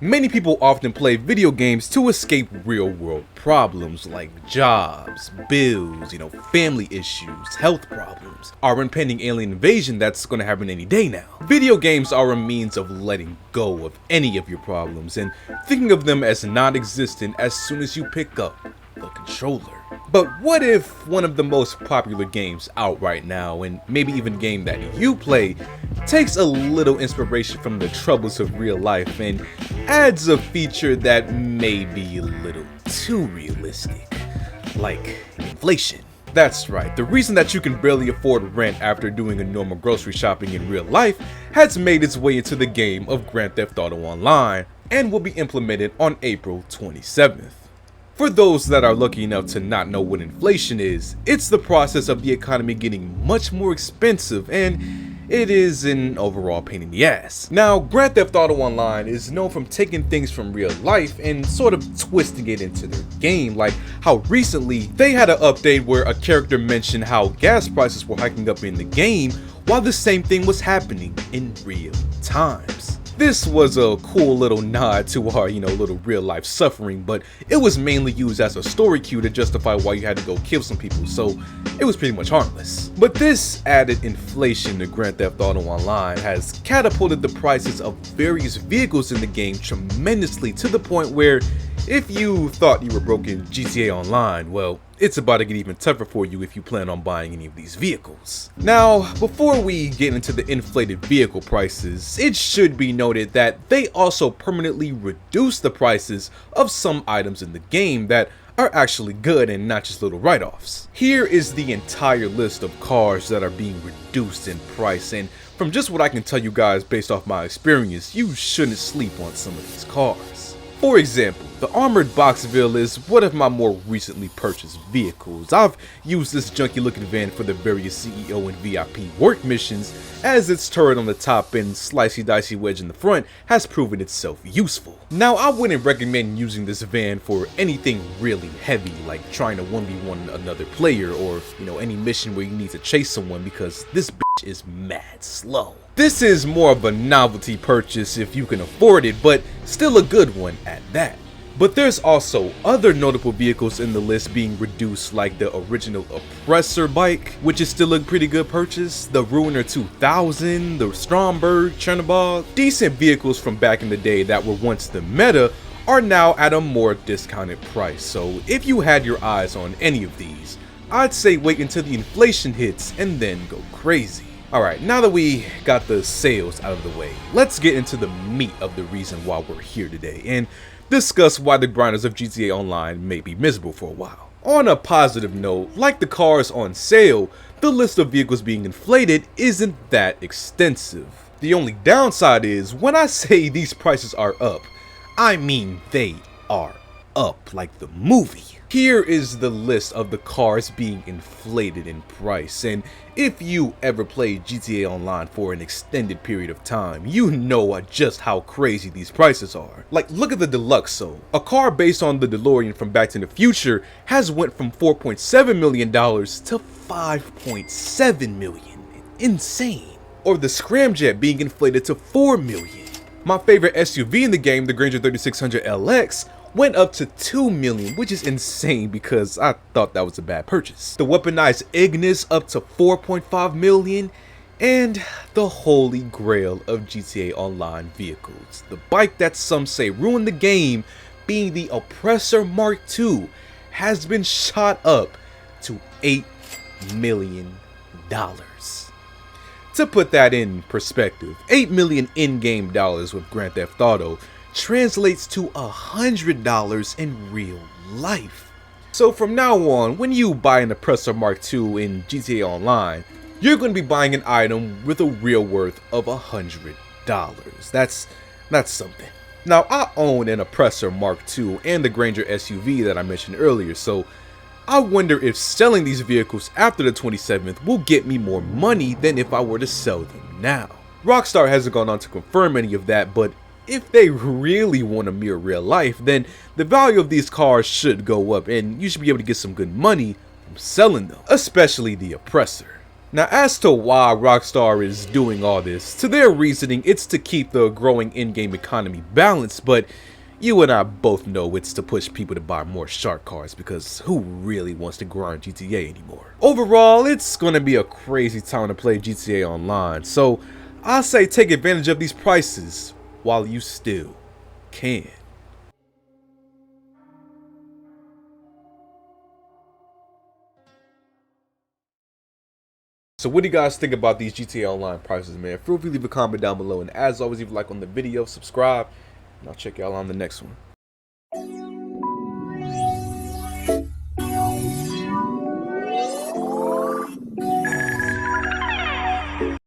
Many people often play video games to escape real-world problems like jobs, bills, family issues, health problems, our impending alien invasion that's gonna happen any day now. Video games are a means of letting go of any of your problems and thinking of them as non-existent as soon as you pick up the controller. But what if one of the most popular games out right now, and maybe even a game that you play, takes a little inspiration from the troubles of real life and adds a feature that may be a little too realistic, like inflation? That's right, the reason that you can barely afford rent after doing a normal grocery shopping in real life has made its way into the game of Grand Theft Auto Online and will be implemented on April 27th. For those that are lucky enough to not know what inflation is, it's the process of the economy getting much more expensive, and it is an overall pain in the ass. Now, Grand Theft Auto Online is known from taking things from real life and sort of twisting it into their game, like how recently they had an update where a character mentioned how gas prices were hiking up in the game while the same thing was happening in real times. This was a cool little nod to our, little real life suffering, but it was mainly used as a story cue to justify why you had to go kill some people, so it was pretty much harmless. But this added inflation to Grand Theft Auto Online has catapulted the prices of various vehicles in the game tremendously, to the point where if you thought you were broke in GTA Online, well, it's about to get even tougher for you if you plan on buying any of these vehicles. Now, before we get into the inflated vehicle prices, it should be noted that they also permanently reduce the prices of some items in the game that are actually good and not just little write-offs. Here is the entire list of cars that are being reduced in price, and from just what I can tell you guys based off my experience, you shouldn't sleep on some of these cars. For example, the armored Boxville is one of my more recently purchased vehicles. I've used this junky looking van for the various CEO and VIP work missions, as its turret on the top and slicey dicey wedge in the front has proven itself useful. Now, I wouldn't recommend using this van for anything really heavy, like trying to 1v1 another player or any mission where you need to chase someone, because this bitch is mad slow. This is more of a novelty purchase if you can afford it, but still a good one at that. But there's also other notable vehicles in the list being reduced, like the original Oppressor bike, which is still a pretty good purchase, the Ruiner 2000, the Stromberg, Chernobyl. Decent vehicles from back in the day that were once the meta are now at a more discounted price, so if you had your eyes on any of these, I'd say wait until the inflation hits and then go crazy. Alright, now that we got the sales out of the way, let's get into the meat of the reason why we're here today and discuss why the grinders of GTA Online may be miserable for a while. On a positive note, like the cars on sale, the list of vehicles being inflated isn't that extensive. The only downside is, when I say these prices are up, I mean they are up like the movie. Here is the list of the cars being inflated in price, and if you ever played GTA Online for an extended period of time, you know just how crazy these prices are. Like, look at the Deluxo. A car based on the DeLorean from Back to the Future has went from $4.7 million to $5.7 million. Insane. Or the Scramjet being inflated to $4 million. My favorite SUV in the game, the Grainger 3600 LX, went up to $2 million, which is insane because I thought that was a bad purchase. The weaponized Ignis up to $4.5 million, and the holy grail of GTA Online vehicles, the bike that some say ruined the game, being the Oppressor Mark II, has been shot up to $8 million. To put that in perspective, $8 million in-game dollars with Grand Theft Auto translates to $100 in real life. So from now on, when you buy an Oppressor Mark II in GTA Online, you're going to be buying an item with a real worth of $100. That's something. Now, I own an Oppressor Mark II and the Grainger SUV that I mentioned earlier, so I wonder if selling these vehicles after the 27th will get me more money than if I were to sell them now. Rockstar hasn't gone on to confirm any of that, but if they really want to mirror real life, then the value of these cars should go up and you should be able to get some good money from selling them, especially the Oppressor. Now, as to why Rockstar is doing all this, to their reasoning, it's to keep the growing in-game economy balanced, but you and I both know it's to push people to buy more shark cards, because who really wants to grind GTA anymore? Overall, it's gonna be a crazy time to play GTA Online, so I say take advantage of these prices while you still can. So what do you guys think about these GTA Online prices, man? Feel free to leave a comment down below, and as always, leave a like on the video, subscribe, and I'll check y'all on the next one.